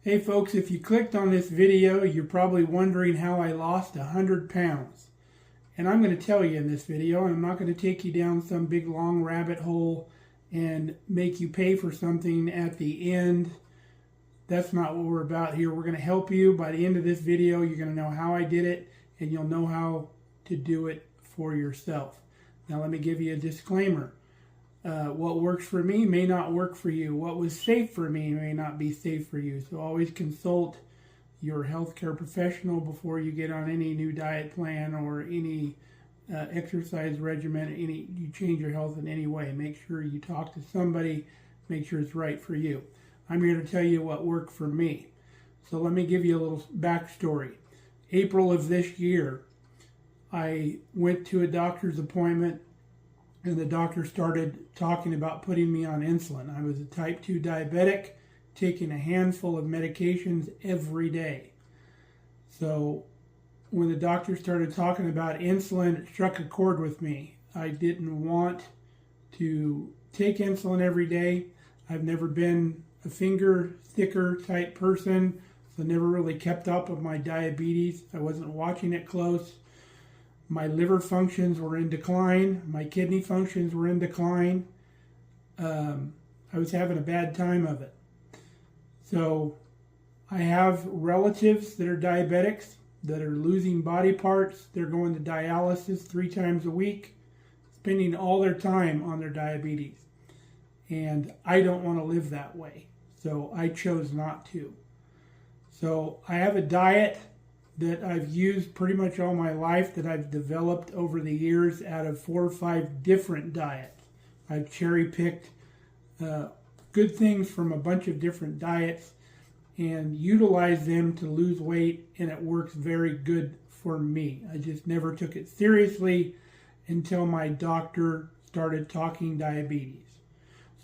Hey folks, if you clicked on this video, you're probably wondering how I lost 100 pounds. And I'm going to tell you in this video, and I'm not going to take you down some big long rabbit hole and make you pay for something at the end. That's not what we're about here. We're going to help you. By the end of this video, you're going to know how I did it, and you'll know how to do it for yourself. Now let me give you a disclaimer. What works for me may not work for you. What was safe for me may not be safe for you. So always consult your healthcare professional before you get on any new diet plan or any exercise regimen. You change your health in any way. Make sure you talk to somebody. Make sure it's right for you. I'm here to tell you what worked for me. So let me give you a little backstory. April of this year, I went to a doctor's appointment, and the doctor started talking about putting me on insulin. I was a type 2 diabetic, taking a handful of medications every day. So when the doctor started talking about insulin, it struck a chord with me. I didn't want to take insulin every day. I've never been a finger sticker type person, so never really kept up with my diabetes. I wasn't watching it close. My liver functions were in decline. My kidney functions were in decline. I was having a bad time of it. So I have relatives that are diabetics that are losing body parts. They're going to dialysis 3 times a week, spending all their time on their diabetes. And I don't want to live that way. So I chose not to. So I have a diet that I've used pretty much all my life, that I've developed over the years out of 4 or 5 different diets. I've cherry-picked good things from a bunch of different diets and utilized them to lose weight, and it works very good for me. I just never took it seriously until my doctor started talking diabetes.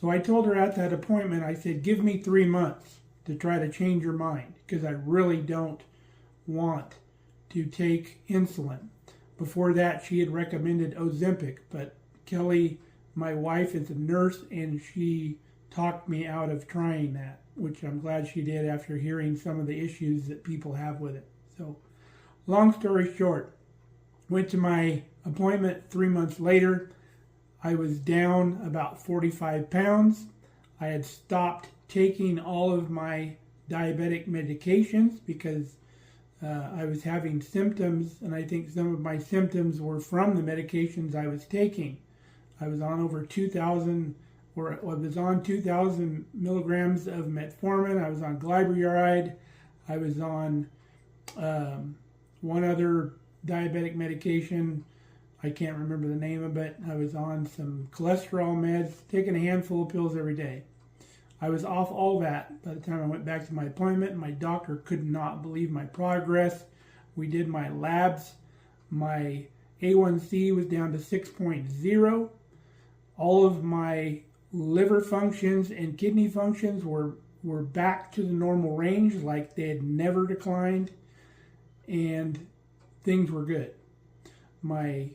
So I told her at that appointment, I said, give me 3 months to try to change your mind, because I really don't want to take insulin. Before that, she had recommended Ozempic, but Kelly, my wife, is a nurse, and she talked me out of trying that, which I'm glad she did after hearing some of the issues that people have with it. So, long story short, went to my appointment 3 months later. I was down about 45 pounds. I had stopped taking all of my diabetic medications because I was having symptoms, and I think some of my symptoms were from the medications I was taking. I was on over 2,000, or I was on 2,000 milligrams of metformin. I was on glyburide. I was on one other diabetic medication. I can't remember the name of it. I was on some cholesterol meds, taking a handful of pills every day. I was off all that by the time I went back to my appointment. My doctor could not believe my progress. We did my labs. My A1C was down to 6.0. All of my liver functions and kidney functions were back to the normal range, like they had never declined, and things were good. My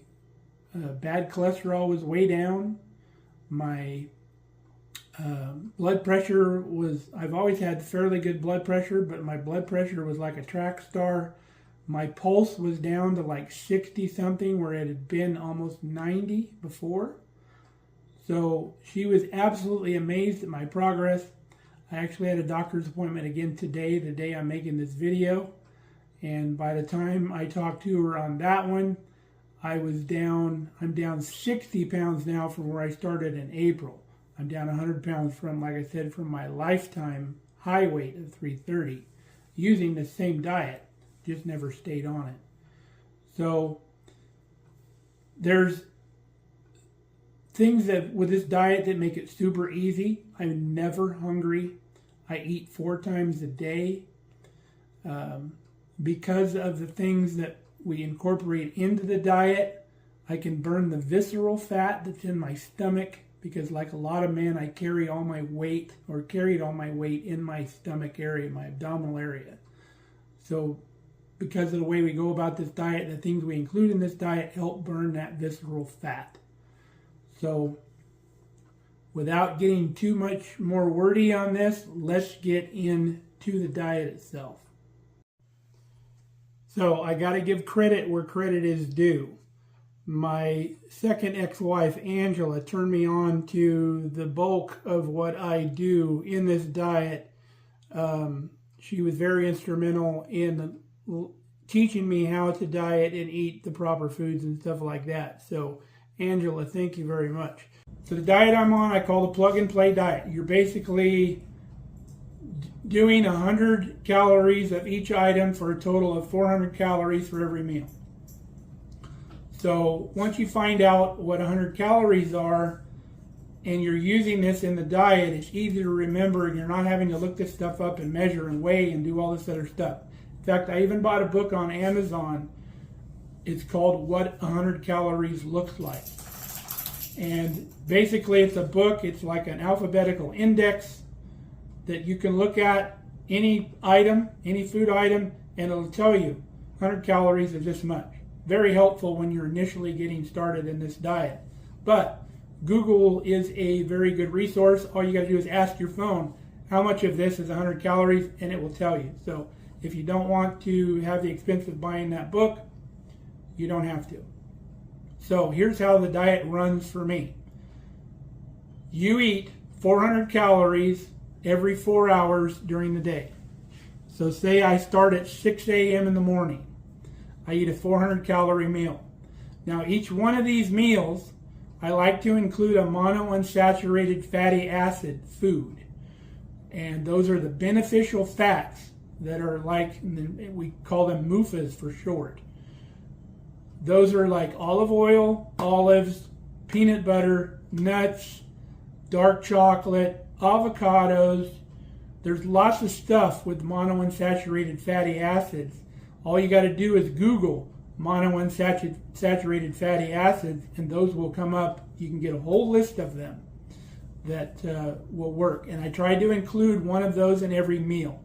bad cholesterol was way down. My blood pressure was, I've always had fairly good blood pressure, but my blood pressure was like a track star. My pulse was down to like 60 something, where it had been almost 90 before. So she was absolutely amazed at my progress. I actually had a doctor's appointment again today, the day I'm making this video. And by the time I talked to her on that one, I'm down 60 pounds now from where I started in April. I'm down 100 pounds from, like I said, from my lifetime high weight of 330, using the same diet, just never stayed on it. So there's things that with this diet that make it super easy. I'm never hungry. I eat 4 times a day. Because of the things that we incorporate into the diet, I can burn the visceral fat that's in my stomach, because like a lot of men, I carried all my weight in my stomach area, my abdominal area. So because of the way we go about this diet, the things we include in this diet help burn that visceral fat. So without getting too much more wordy on this, let's get into to the diet itself. So I got to give credit where credit is due. My second ex-wife, Angela, turned me on to the bulk of what I do in this diet. She was very instrumental in teaching me how to diet and eat the proper foods and stuff like that. So, Angela, thank you very much. So the diet I'm on, I call the plug-and-play diet. You're basically doing 100 calories of each item for a total of 400 calories for every meal. So once you find out what 100 calories are and you're using this in the diet, it's easy to remember and you're not having to look this stuff up and measure and weigh and do all this other stuff. In fact, I even bought a book on Amazon. It's called What 100 Calories Looks Like. And basically it's a book, it's like an alphabetical index that you can look at any item, any food item, and it'll tell you 100 calories is this much. Very helpful when you're initially getting started in this diet. But Google is a very good resource. All you got to do is ask your phone, how much of this is 100 calories, and it will tell you. So if you don't want to have the expense of buying that book, you don't have to. So here's how the diet runs for me. You eat 400 calories every 4 hours during the day. So say I start at 6 a.m. in the morning. I eat a 400 calorie meal. Now each one of these meals, I like to include a monounsaturated fatty acid food. And those are the beneficial fats that are like, we call them MUFAs for short. Those are like olive oil, olives, peanut butter, nuts, dark chocolate, avocados. There's lots of stuff with monounsaturated fatty acids. All you got to do is Google monounsaturated fatty acids, and those will come up. You can get a whole list of them that will work. And I try to include one of those in every meal.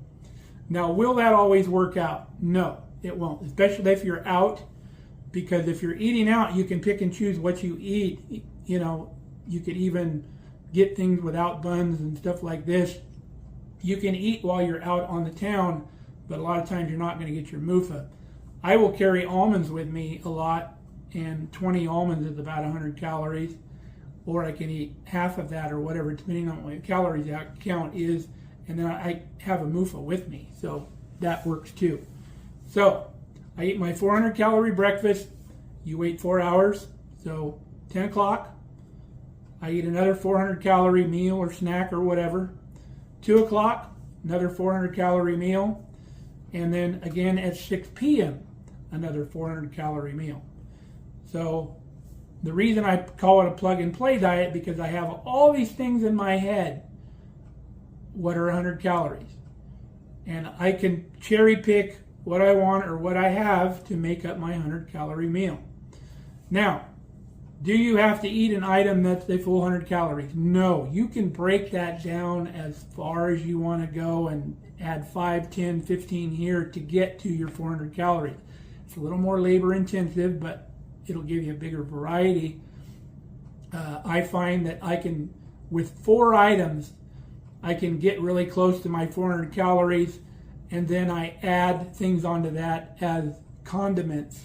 Now, will that always work out? No, it won't, especially if you're out, because if you're eating out, you can pick and choose what you eat. You know, you could even get things without buns and stuff like this. You can eat while you're out on the town, but a lot of times you're not going to get your MUFA. I will carry almonds with me a lot, and 20 almonds is about 100 calories, or I can eat half of that or whatever, depending on what my calories count is, and then I have a MUFA with me, so that works too. So I eat my 400 calorie breakfast. You wait 4 hours, so 10 o'clock, I eat another 400 calorie meal or snack or whatever. 2 o'clock, another 400 calorie meal. And then again at 6 p.m., another 400 calorie meal. So the reason I call it a plug and play diet, because I have all these things in my head, what are 100 calories. And I can cherry pick what I want or what I have to make up my 100 calorie meal. Now, do you have to eat an item that's a full 100 calories? No, you can break that down as far as you want to go and add 5, 10, 15 here to get to your 400 calories. It's a little more labor intensive, but it'll give you a bigger variety. I find that I can, with 4 items, I can get really close to my 400 calories, and then I add things onto that as condiments.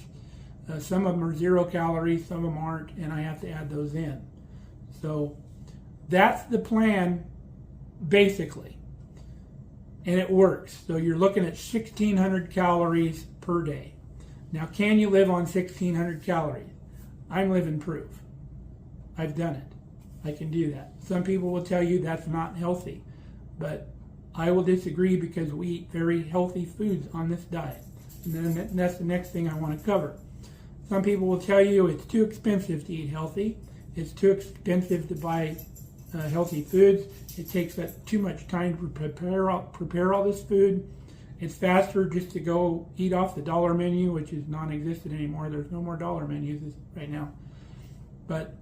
Some of them are 0 calories, some of them aren't, and I have to add those in. So that's the plan, basically. And it works. So you're looking at 1,600 calories per day. Now, can you live on 1,600 calories? I'm living proof. I've done it. I can do that. Some people will tell you that's not healthy, but I will disagree, because we eat very healthy foods on this diet. And then that's the next thing I want to cover. Some people will tell you it's too expensive to eat healthy. It's too expensive to buy healthy foods. It takes too much time to prepare all this food. It's faster just to go eat off the dollar menu, which is non-existent anymore. There's no more dollar menus right now. But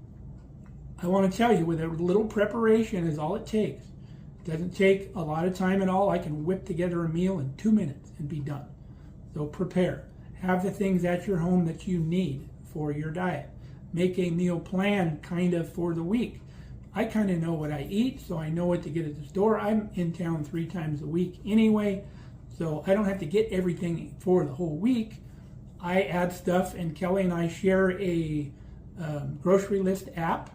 I want to tell you, with a little preparation is all it takes. It doesn't take a lot of time at all. I can whip together a meal in 2 minutes and be done. So prepare. Have the things at your home that you need for your diet. Make a meal plan kind of for the week. I kind of know what I eat, so I know what to get at the store. I'm in town 3 times a week anyway, so I don't have to get everything for the whole week. I add stuff, and Kelly and I share a grocery list app.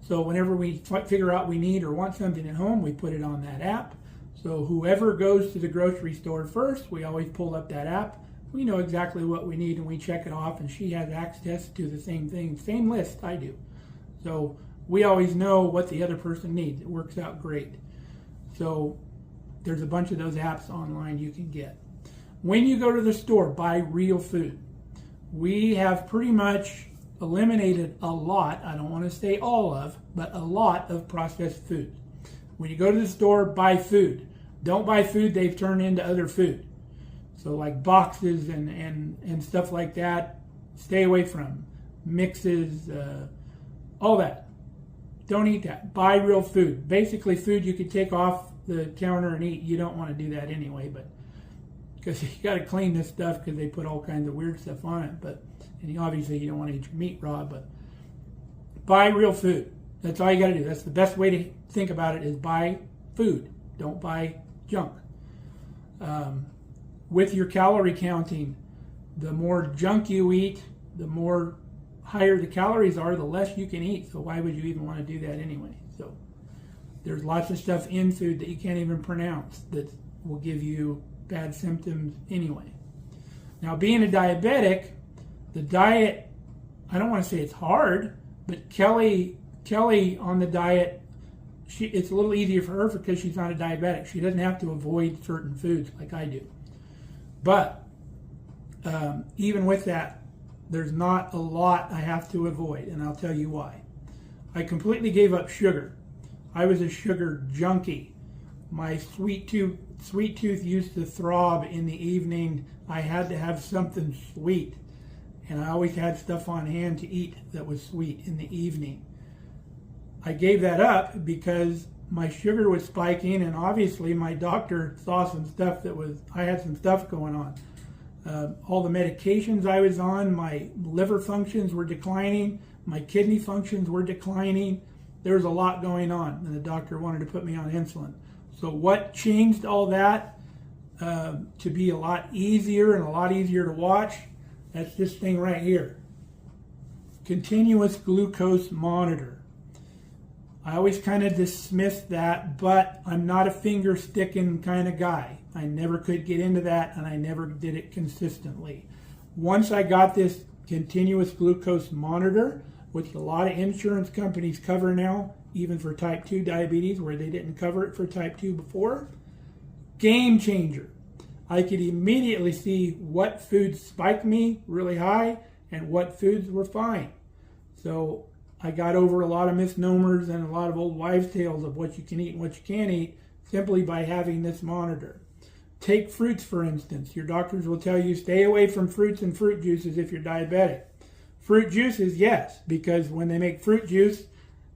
So whenever we figure out we need or want something at home, we put it on that app. So whoever goes to the grocery store first, we always pull up that app. We know exactly what we need and we check it off, and she has access to the same thing, same list I do. So we always know what the other person needs. It works out great. So there's a bunch of those apps online you can get. When you go to the store, buy real food. We have pretty much eliminated a lot, I don't want to say all of, but a lot of processed foods. When you go to the store, buy food. Don't buy food they've turned into other food. So like boxes and stuff like that, stay away from. Mixes, all that. Don't eat that. Buy real food. Basically food you could take off the counter and eat. You don't want to do that anyway, but because you got to clean this stuff because they put all kinds of weird stuff on it. But and obviously you don't want to eat your meat raw, but buy real food. That's all you got to do. That's the best way to think about it, is buy food. Don't buy junk. With your calorie counting, the more junk you eat, the more higher the calories are, the less you can eat. So why would you even want to do that anyway? So there's lots of stuff in food that you can't even pronounce that will give you bad symptoms anyway. Now, being a diabetic, the diet, I don't want to say it's hard, but Kelly on the diet, it's a little easier for her because she's not a diabetic. She doesn't have to avoid certain foods like I do. But even with that, there's not a lot I have to avoid, and I'll tell you why. I completely gave up sugar. I was a sugar junkie. My sweet tooth used to throb in the evening. I had to have something sweet, and I always had stuff on hand to eat that was sweet in the evening. I gave that up because my sugar was spiking, and obviously my doctor saw some stuff I had some stuff going on. All the medications I was on, my liver functions were declining, my kidney functions were declining. There was a lot going on, and the doctor wanted to put me on insulin. So what changed all that to be a lot easier and a lot easier to watch? That's this thing right here. Continuous glucose monitor. I always kind of dismissed that, but I'm not a finger sticking kind of guy. I never could get into that, and I never did it consistently. Once I got this continuous glucose monitor, which a lot of insurance companies cover now, even for type 2 diabetes, where they didn't cover it for type 2 before, game changer. I could immediately see what foods spiked me really high and what foods were fine. So I got over a lot of misnomers and a lot of old wives' tales of what you can eat and what you can't eat simply by having this monitor. Take fruits, for instance. Your doctors will tell you stay away from fruits and fruit juices if you're diabetic. Fruit juices, yes, because when they make fruit juice,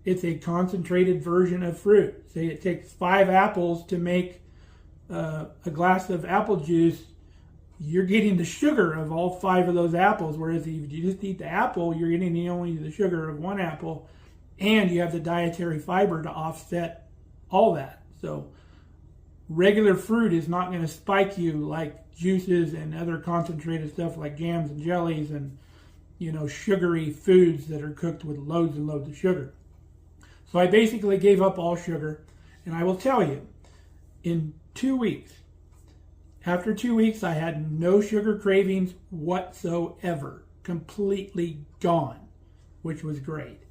it's a concentrated version of fruit. Say it takes 5 apples to make a glass of apple juice. You're getting the sugar of all 5 of those apples, whereas if you just eat the apple, you're getting only the sugar of 1 apple, and you have the dietary fiber to offset all that. So regular fruit is not going to spike you like juices and other concentrated stuff like jams and jellies and, sugary foods that are cooked with loads and loads of sugar. So I basically gave up all sugar, and I will tell you, in 2 weeks, after 2 weeks, I had no sugar cravings whatsoever. Completely gone, which was great.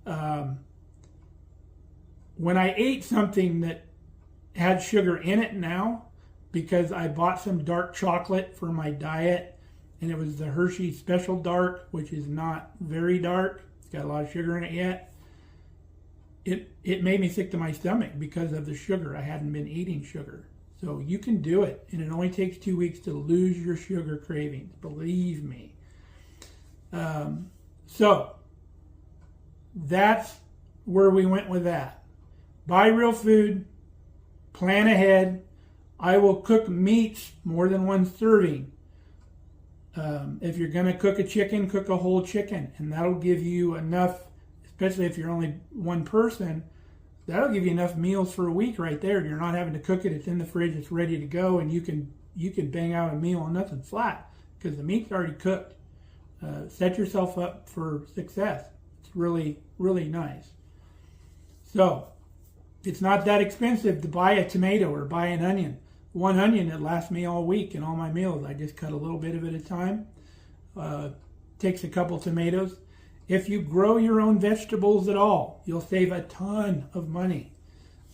When I ate something that had sugar in it now, because I bought some dark chocolate for my diet, and it was the Hershey Special Dark, which is not very dark. It's got a lot of sugar in it yet. It made me sick to my stomach because of the sugar. I hadn't been eating sugar. So you can do it, and it only takes 2 weeks to lose your sugar cravings, believe me. So that's where we went with that. Buy real food, plan ahead. I will cook meats more than 1 serving. If you're going to cook a chicken, cook a whole chicken, and that'll give you enough, especially if you're only one person, that'll give you enough meals for a week right there. You're not having to cook it. It's in the fridge. It's ready to go, and you can bang out a meal on nothing flat because the meat's already cooked. Set yourself up for success. It's really, really nice. So it's not that expensive to buy a tomato or buy an onion. One onion that lasts me all week in all my meals. I just cut a little bit of it at a time. Takes a couple tomatoes. If you grow your own vegetables at all, you'll save a ton of money.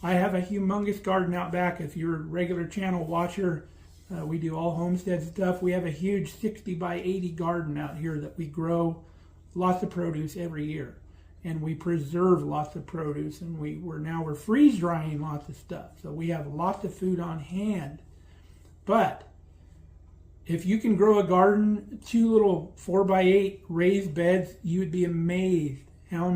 I have a humongous garden out back. If you're a regular channel watcher, we do all homestead stuff. We have a huge 60 by 80 garden out here that we grow lots of produce every year. And we preserve lots of produce, and we're freeze drying lots of stuff. So we have lots of food on hand. But if you can grow a garden, 2 little 4x8 raised beds, you would be amazed how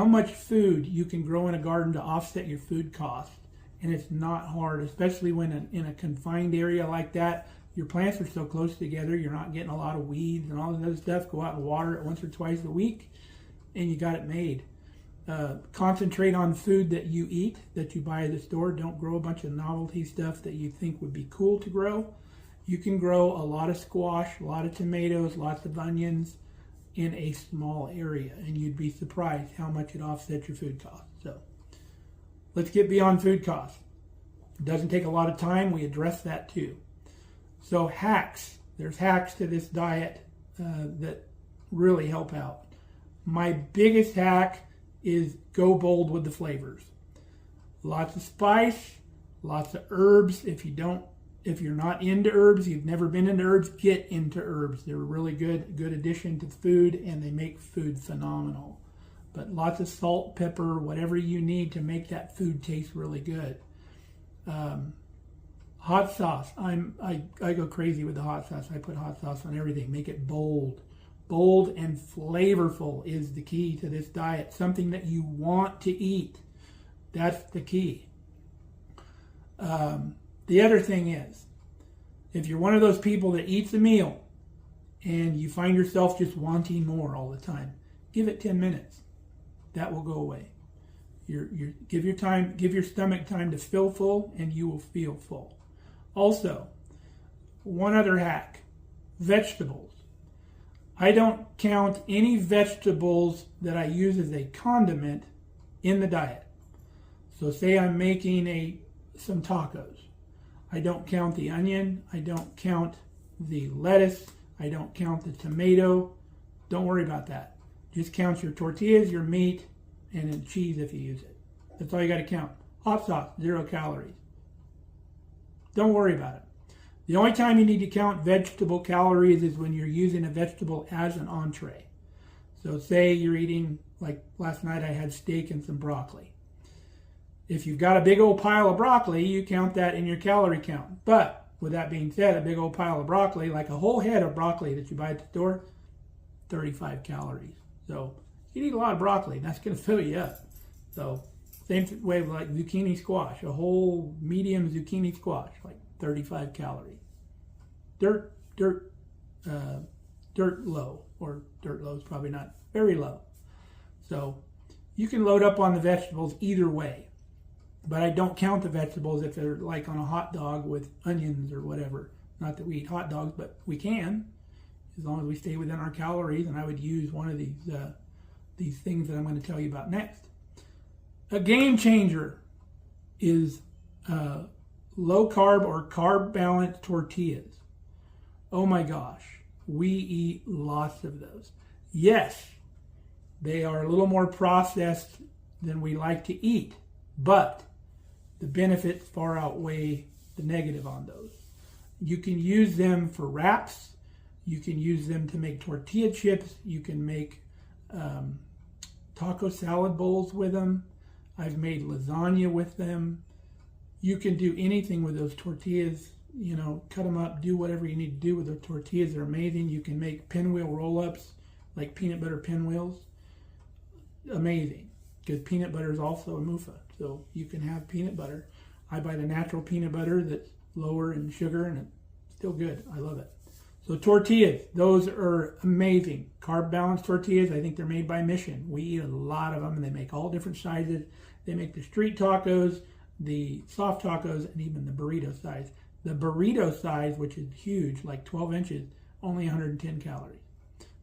much food you can grow in a garden to offset your food costs. And it's not hard, especially when in a confined area like that. Your plants are so close together, you're not getting a lot of weeds and all this other stuff. Go out and water it once or twice a week, and you got it made. Concentrate on food that you eat, that you buy at the store. Don't grow a bunch of novelty stuff that you think would be cool to grow. You can grow a lot of squash, a lot of tomatoes, lots of onions in a small area, and you'd be surprised how much it offsets your food costs. So let's get beyond food costs. It doesn't take a lot of time. We address that too. So hacks. There's hacks to this diet that really help out. My biggest hack is go bold with the flavors. Lots of spice, lots of herbs. If you're not into herbs, you've never been into herbs, get into herbs. They're a really good addition to food, and they make food phenomenal. But lots of salt, pepper, whatever you need to make that food taste really good. Hot sauce. I go crazy with the hot sauce. I put hot sauce on everything. Make it bold. Bold and flavorful is the key to this diet. Something that you want to eat. That's the key. The other thing is, if you're one of those people that eats a meal and you find yourself just wanting more all the time, give it 10 minutes. That will go away. Give your stomach time to feel full, and you will feel full. Also, one other hack, vegetables. I don't count any vegetables that I use as a condiment in the diet. So say I'm making some tacos. I don't count the onion. I don't count the lettuce. I don't count the tomato. Don't worry about that. Just count your tortillas, your meat, and then cheese if you use it. That's all you got to count. Hot sauce, 0 calories. Don't worry about it. The only time you need to count vegetable calories is when you're using a vegetable as an entree. So say you're eating, like last night I had steak and some broccoli. If you've got a big old pile of broccoli, you count that in your calorie count. But with that being said, a big old pile of broccoli, like a whole head of broccoli that you buy at the store, 35 calories. So you need a lot of broccoli, and that's going to fill you up. So same way with like zucchini squash, a whole medium zucchini squash, like 35 calories. Dirt low, or dirt low is probably not very low. So you can load up on the vegetables either way. But I don't count the vegetables if they're like on a hot dog with onions or whatever. Not that we eat hot dogs, but we can, as long as we stay within our calories. And I would use one of these things that I'm going to tell you about next. A game changer is low carb or carb balanced tortillas. Oh my gosh, we eat lots of those. Yes, they are a little more processed than we like to eat, but the benefits far outweigh the negative on those. You can use them for wraps. You can use them to make tortilla chips. You can make taco salad bowls with them. I've made lasagna with them. You can do anything with those tortillas. You know, cut them up, do whatever you need to do with the tortillas. They're amazing. You can make pinwheel roll-ups, like peanut butter pinwheels. Amazing, because peanut butter is also a MUFA. So you can have peanut butter. I buy the natural peanut butter that's lower in sugar, and it's still good. I love it. So tortillas, those are amazing. Carb balanced tortillas, I think they're made by Mission. We eat a lot of them, and they make all different sizes. They make the street tacos, the soft tacos, and even the burrito size. The burrito size, which is huge, like 12 inches, only 110 calories.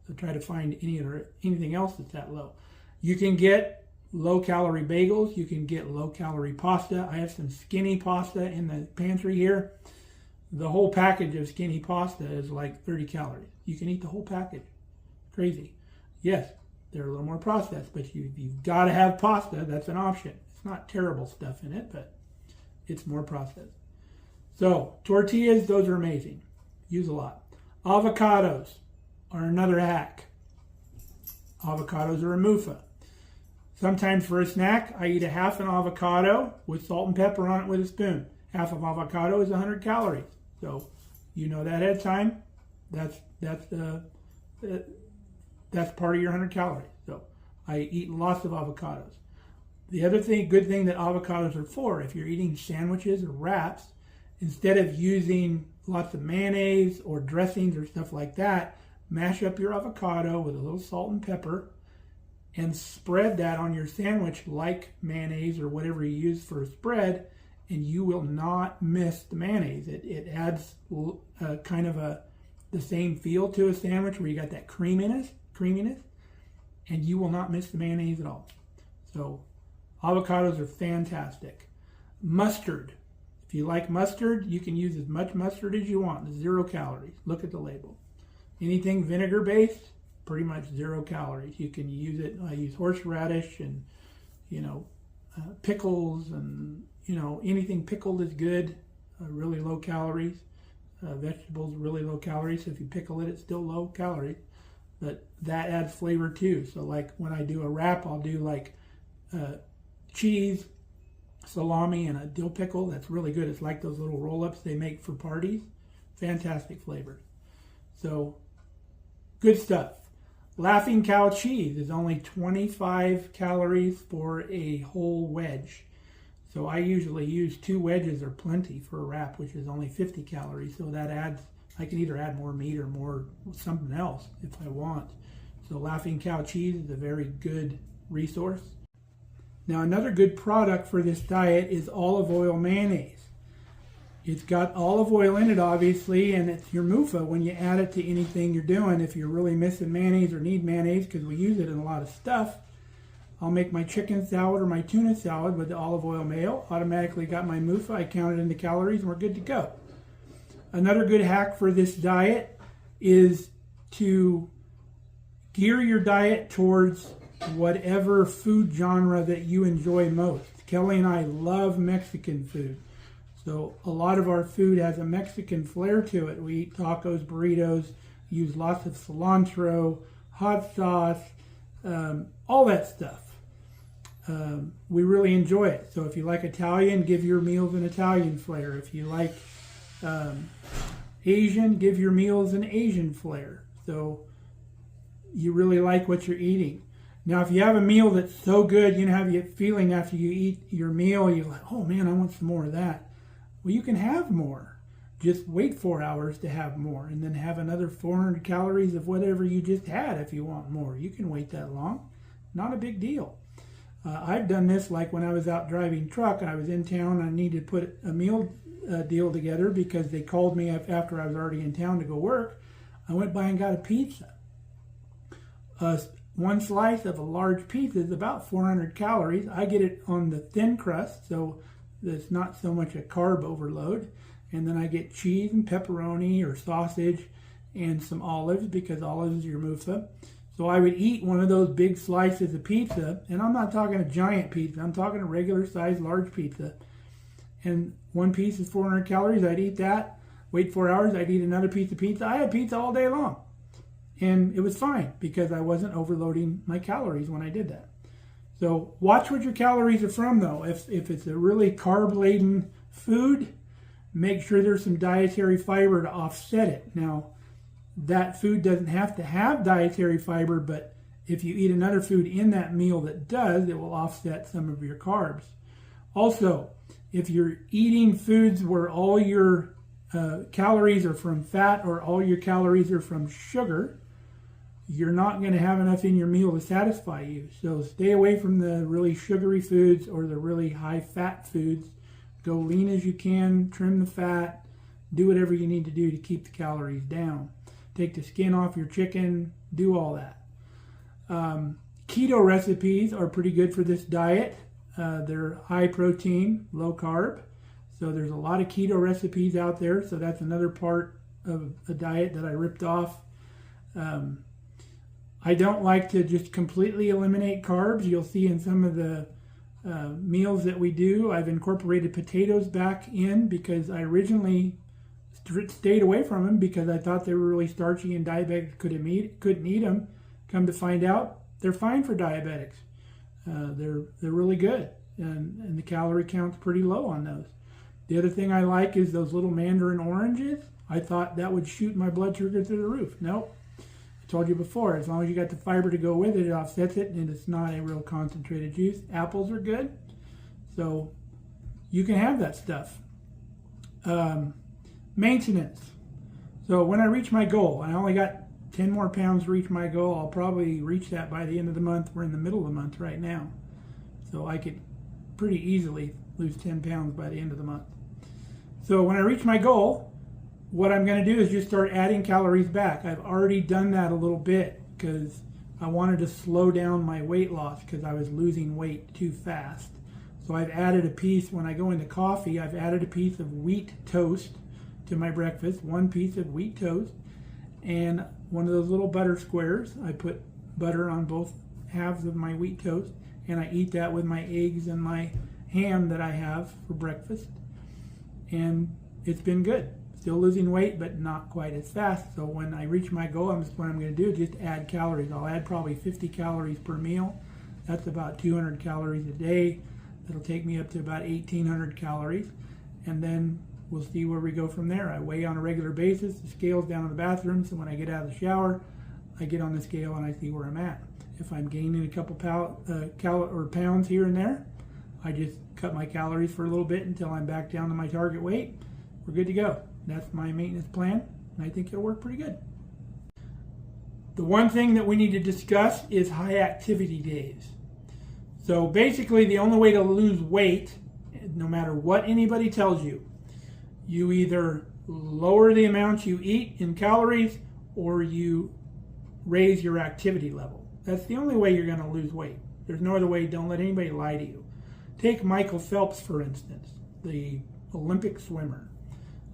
So try to find anything else that's that low. You can get low-calorie bagels. You can get low-calorie pasta. I have some skinny pasta in the pantry here. The whole package of skinny pasta is like 30 calories. You can eat the whole package. Crazy. Yes, they're a little more processed, but you've got to have pasta. That's an option. It's not terrible stuff in it, but it's more processed. So, tortillas, those are amazing. Use a lot. Avocados are another hack. Avocados are a MUFA. Sometimes for a snack, I eat a half an avocado with salt and pepper on it with a spoon. Half of avocado is 100 calories. So, you know that ahead of time. That's part of your 100 calories. So, I eat lots of avocados. The other good thing that avocados are for, if you're eating sandwiches or wraps, instead of using lots of mayonnaise or dressings or stuff like that, mash up your avocado with a little salt and pepper and spread that on your sandwich like mayonnaise or whatever you use for a spread, and you will not miss the mayonnaise. It adds kind of the same feel to a sandwich where you got that creaminess, and you will not miss the mayonnaise at all. So avocados are fantastic. Mustard. If you like mustard, you can use as much mustard as you want. 0 calories. Look at the label. Anything vinegar-based, pretty much 0 calories. You can use it. I use horseradish and, pickles and, anything pickled is good. Really low calories. Vegetables, really low calories. So if you pickle it, it's still low calories. But that adds flavor too. So like when I do a wrap, I'll do like cheese, salami, and a dill pickle. That's really good. It's like those little roll-ups they make for parties. Fantastic flavors. So, good stuff. Laughing Cow cheese is only 25 calories for a whole wedge. So I usually use 2 wedges or plenty for a wrap, which is only 50 calories. So that adds, I can either add more meat or more something else if I want. So Laughing Cow cheese is a very good resource. Now another good product for this diet is olive oil mayonnaise. It's got olive oil in it, obviously, and it's your MUFA when you add it to anything you're doing. If you're really missing mayonnaise or need mayonnaise, because we use it in a lot of stuff, I'll make my chicken salad or my tuna salad with the olive oil mayo. Automatically got my MUFA. I count it into calories, and we're good to go. Another good hack for this diet is to gear your diet towards whatever food genre that you enjoy most. Kelly and I love Mexican food. So a lot of our food has a Mexican flair to it. We eat tacos, burritos, use lots of cilantro, hot sauce, all that stuff. We really enjoy it. So if you like Italian, give your meals an Italian flair. If you like Asian, give your meals an Asian flair. So you really like what you're eating. Now, if you have a meal that's so good, have you feeling after you eat your meal, you're like, oh man, I want some more of that. Well, you can have more. Just wait 4 hours to have more, and then have another 400 calories of whatever you just had if you want more. You can wait that long. Not a big deal. I've done this like when I was out driving truck. I was in town. I needed to put a meal deal together because they called me after I was already in town to go work. I went by and got a pizza. One slice of a large pizza is about 400 calories. I get it on the thin crust, so it's not so much a carb overload. And then I get cheese and pepperoni or sausage and some olives, because olives is your MUFA. So I would eat one of those big slices of pizza, and I'm not talking a giant pizza. I'm talking a regular size large pizza. And one piece is 400 calories. I'd eat that, wait 4 hours, I'd eat another piece of pizza. I had pizza all day long. And it was fine because I wasn't overloading my calories when I did that. So watch what your calories are from, though. If it's a really carb-laden food, make sure there's some dietary fiber to offset it. Now, that food doesn't have to have dietary fiber, but if you eat another food in that meal that does, it will offset some of your carbs. Also, if you're eating foods where all your calories are from fat or all your calories are from sugar, you're not going to have enough in your meal to satisfy you. So stay away from the really sugary foods or the really high fat foods. Go lean as you can, trim the fat, do whatever you need to do to keep the calories down. Take the skin off your chicken, do all that. Keto recipes are pretty good for this diet. They're high protein, low carb. So there's a lot of keto recipes out there. So that's another part of a diet that I ripped off. I don't like to just completely eliminate carbs. You'll see in some of the meals that we do, I've incorporated potatoes back in because I originally stayed away from them because I thought they were really starchy and diabetics couldn't eat them. Come to find out, they're fine for diabetics. They're really good, and the calorie count's pretty low on those. The other thing I like is those little mandarin oranges. I thought that would shoot my blood sugar through the roof. Nope. I told you before, as long as you got the fiber to go with it, it offsets it, and it's not a real concentrated juice. Apples are good, so you can have that stuff. Maintenance. So when I reach my goal, I only got 10 more pounds to reach my goal. I'll probably reach that by the end of the month. We're in the middle of the month right now. So I could pretty easily lose 10 pounds by the end of the month. So when I reach my goal, what I'm going to do is just start adding calories back. I've already done that a little bit because I wanted to slow down my weight loss because I was losing weight too fast. So I've added a piece, when I go into coffee, I've added a piece of wheat toast to my breakfast, one piece of wheat toast, and one of those little butter squares. I put butter on both halves of my wheat toast, and I eat that with my eggs and my ham that I have for breakfast. And it's been good. Still losing weight, but not quite as fast. So when I reach my goal, what I'm going to do is just add calories. I'll add probably 50 calories per meal. That's about 200 calories a day. That'll take me up to about 1,800 calories. And then we'll see where we go from there. I weigh on a regular basis. The scale's down in the bathroom, so when I get out of the shower, I get on the scale and I see where I'm at. If I'm gaining a couple pounds here and there, I just cut my calories for a little bit until I'm back down to my target weight. We're good to go. That's my maintenance plan, and I think it'll work pretty good. The one thing that we need to discuss is high activity days. So basically, the only way to lose weight, no matter what anybody tells you, you either lower the amount you eat in calories or you raise your activity level. That's the only way you're going to lose weight. There's no other way. Don't let anybody lie to you. Take Michael Phelps, for instance, the Olympic swimmer.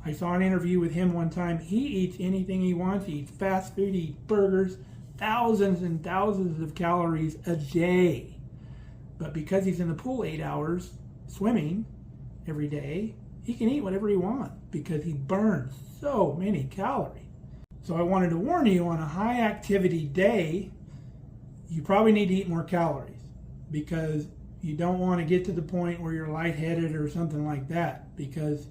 I saw an interview with him one time. He eats anything he wants. He eats fast food, he eats burgers, thousands and thousands of calories a day. But because he's in the pool 8 hours swimming every day, he can eat whatever he wants because he burns so many calories. So I wanted to warn you, on a high activity day, you probably need to eat more calories because you don't want to get to the point where you're lightheaded or something like that, because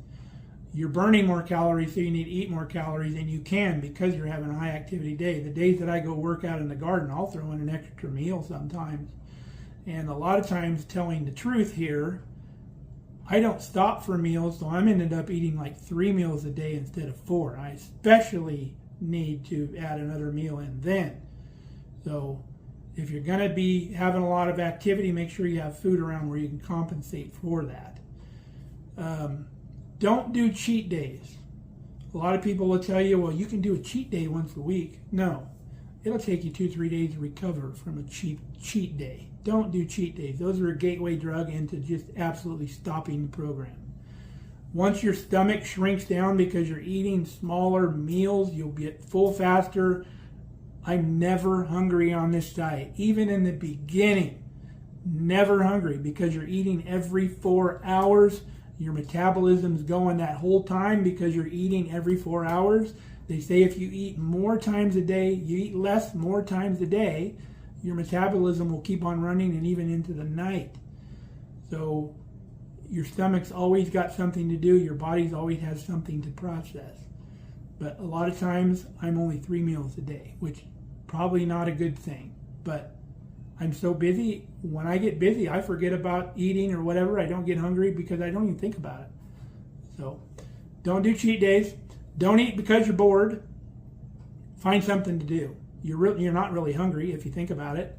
you're burning more calories, so you need to eat more calories, and you can because you're having a high activity day. The days that I go work out in the garden, I'll throw in an extra meal sometimes. And a lot of times, telling the truth here, I don't stop for meals, so I'm ended up eating like 3 meals a day instead of 4. I especially need to add another meal in then. So if you're going to be having a lot of activity, make sure you have food around where you can compensate for that. Don't do cheat days. A lot of people will tell you, well, you can do a cheat day once a week. No, it'll take you 2-3 days to recover from a cheat day. Don't do cheat days. Those are a gateway drug into just absolutely stopping the program. Once your stomach shrinks down because you're eating smaller meals, you'll get full faster. I'm never hungry on this diet. Even in the beginning, never hungry, because you're eating every 4 hours. Your metabolism's going that whole time because you're eating every 4 hours. They say if you eat more times a day, you eat less more times a day, your metabolism will keep on running and even into the night. So your stomach's always got something to do. Your body's always has something to process. But a lot of times I'm only 3 meals a day, which probably not a good thing. But I'm so busy. When I get busy, I forget about eating or whatever. I don't get hungry because I don't even think about it. So Don't do cheat days. Don't eat because you're bored. Find something to do. You're not really hungry if you think about it.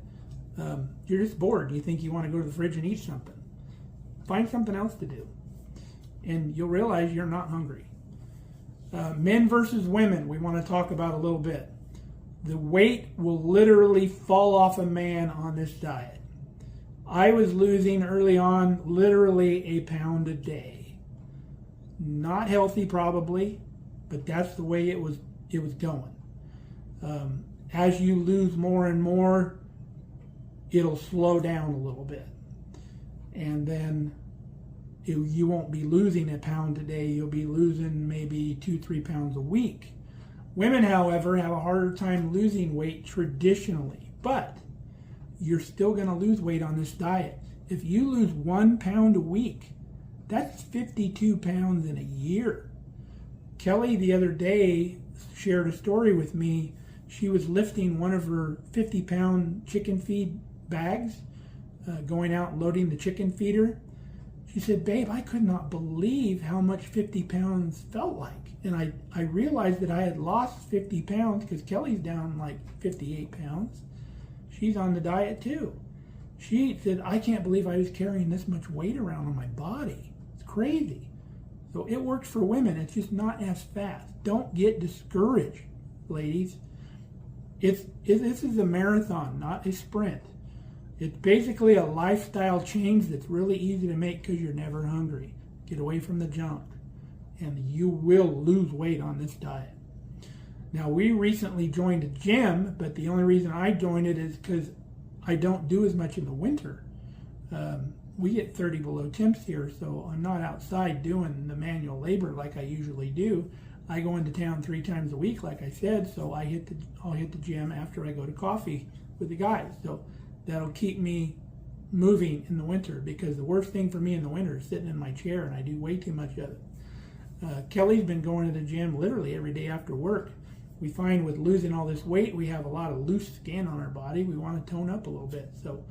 You're just bored. You think you want to go to the fridge and eat something. Find something else to do. And you'll realize you're not hungry. Men versus women, we want to talk about a little bit. The weight will literally fall off a man on this diet. I was losing early on literally a pound a day. Not healthy probably, but that's the way it was going. As you lose more and more, it'll slow down a little bit. And then you won't be losing a pound a day. You'll be losing maybe 2-3 pounds a week. Women, however, have a harder time losing weight traditionally, but you're still going to lose weight on this diet. If you lose 1 pound a week, that's 52 pounds in a year. Kelly the other day shared a story with me. She was lifting one of her 50-pound chicken feed bags, going out and loading the chicken feeder. She said, "Babe, I could not believe how much 50 pounds felt like." And I realized that I had lost 50 pounds because Kelly's down like 58 pounds. She's on the diet too. She said, "I can't believe I was carrying this much weight around on my body. It's crazy." So it works for women. It's just not as fast. Don't get discouraged, ladies. This is a marathon, not a sprint. It's basically a lifestyle change that's really easy to make because you're never hungry. Get away from the junk, and you will lose weight on this diet. Now, we recently joined a gym, but the only reason I joined it is because I don't do as much in the winter. We get 30 below temps here, so I'm not outside doing the manual labor like I usually do. I go into town 3 times a week, like I said, so I'll hit the gym after I go to coffee with the guys. So that'll keep me moving in the winter, because the worst thing for me in the winter is sitting in my chair, and I do way too much of it. Kelly's been going to the gym literally every day after work. We find with losing all this weight, we have a lot of loose skin on our body. We want to tone up a little bit. So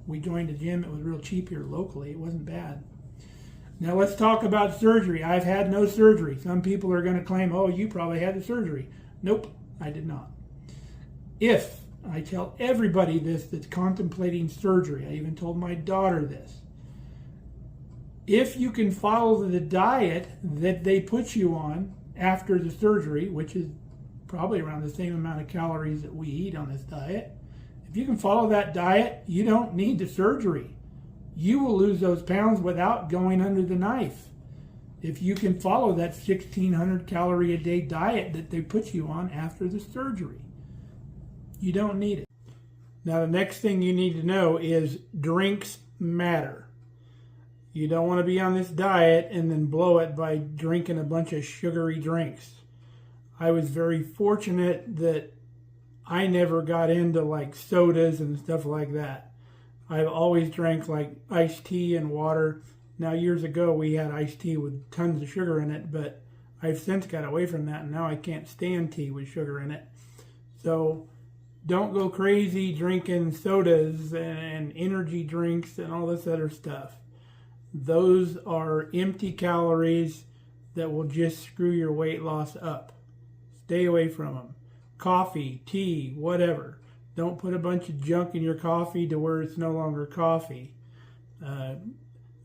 we joined a gym. It was real cheap here locally. It wasn't bad. Now let's talk about surgery. I've had no surgery. Some people are going to claim, "Oh, you probably had the surgery." Nope, I did not. I tell everybody this that's contemplating surgery. I even told my daughter this. If you can follow the diet that they put you on after the surgery, which is probably around the same amount of calories that we eat on this diet, if you can follow that diet, you don't need the surgery. You will lose those pounds without going under the knife. If you can follow that 1,600 calorie a day diet that they put you on after the surgery, you don't need it. Now, the next thing you need to know is drinks matter. You don't want to be on this diet and then blow it by drinking a bunch of sugary drinks. I was very fortunate that I never got into like sodas and stuff like that. I've always drank like iced tea and water. Now, years ago, we had iced tea with tons of sugar in it, but I've since got away from that, and now I can't stand tea with sugar in it. So don't go crazy drinking sodas and energy drinks and all this other stuff. Those are empty calories that will just screw your weight loss up. Stay away from them. Coffee, tea, whatever. Don't put a bunch of junk in your coffee to where it's no longer coffee.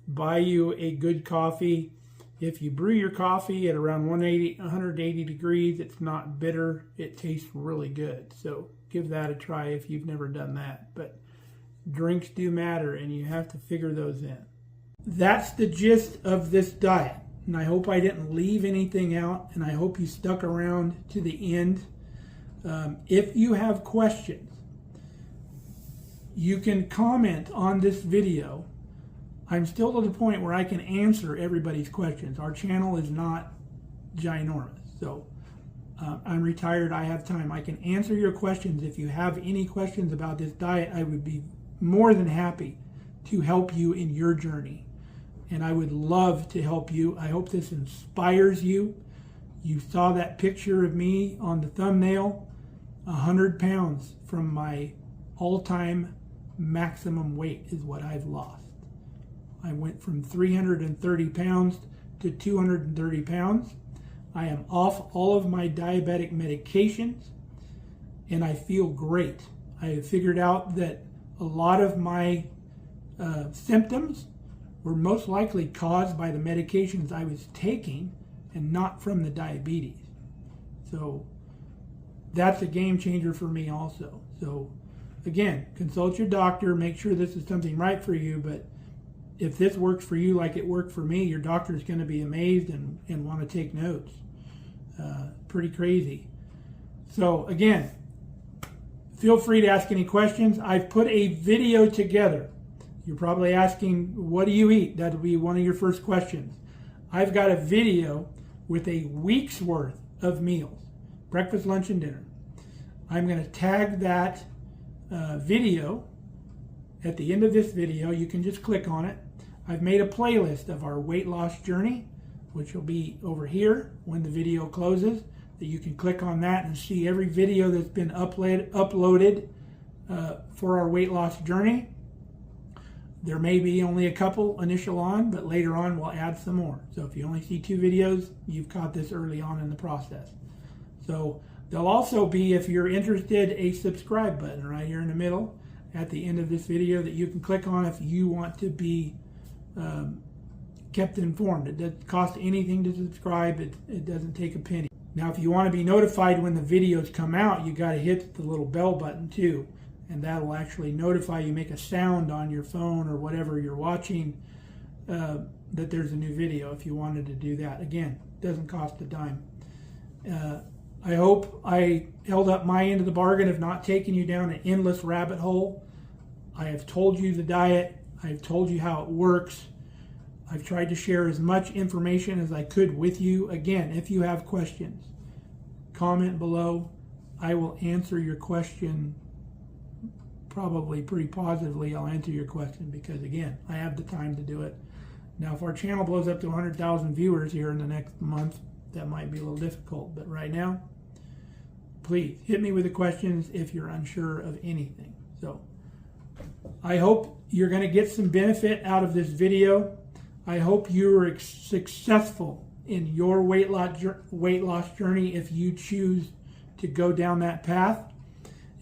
Buy you a good coffee. If you brew your coffee at around 180 degrees, it's not bitter. It tastes really good. So give that a try if you've never done that. But drinks do matter, and you have to figure those in. That's the gist of this diet. And I hope I didn't leave anything out, and I hope you stuck around to the end. If you have questions, you can comment on this video. I'm still to the point where I can answer everybody's questions. Our channel is not ginormous, so I'm retired. I have time. I can answer your questions. If you have any questions about this diet, I would be more than happy to help you in your journey. And I would love to help you. I hope this inspires you. You saw that picture of me on the thumbnail. 100 pounds from my all-time maximum weight is what I've lost. I went from 330 pounds to 230 pounds. I am off all of my diabetic medications, and I feel great. I have figured out that a lot of my symptoms were most likely caused by the medications I was taking and not from the diabetes. So that's a game changer for me also. So again, consult your doctor, make sure this is something right for you, but if this works for you like it worked for me, your doctor is going to be amazed and want to take notes. Pretty crazy. So again, feel free to ask any questions. I've put a video together. You're probably asking, what do you eat? That'll be one of your first questions. I've got a video with a week's worth of meals, breakfast, lunch, and dinner. I'm going to tag that video at the end of this video. You can just click on it. I've made a playlist of our weight loss journey, which will be over here when the video closes, that you can click on that and see every video that's been uploaded for our weight loss journey. There may be only a couple initial on, but later on we'll add some more. So if you only see 2 videos, you've caught this early on in the process. So there'll also be, if you're interested, a subscribe button right here in the middle at the end of this video that you can click on if you want to be kept informed. It doesn't cost anything to subscribe. It doesn't take a penny. Now, if you want to be notified when the videos come out, you got to hit the little bell button too, and that'll actually notify you, make a sound on your phone or whatever you're watching that there's a new video if you wanted to do that. Again, it doesn't cost a dime. I hope I held up my end of the bargain of not taking you down an endless rabbit hole. I have told you the diet. I've told you how it works. I've tried to share as much information as I could with you. Again, if you have questions, comment below. I will answer your question probably pretty positively. I'll answer your question because, again, I have the time to do it. Now, if our channel blows up to 100,000 viewers here in the next month, that might be a little difficult. But right now, please hit me with the questions if you're unsure of anything. So I hope you're going to get some benefit out of this video. I hope you're successful in your weight loss journey if you choose to go down that path.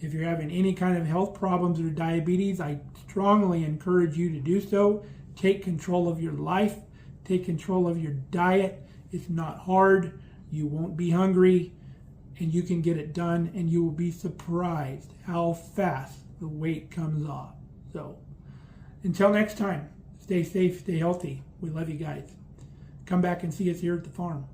If you're having any kind of health problems or diabetes, I strongly encourage you to do so. Take control of your life. Take control of your diet. It's not hard. You won't be hungry, and you can get it done, and you will be surprised how fast the weight comes off. So until next time, stay safe, stay healthy. We love you guys. Come back and see us here at the farm.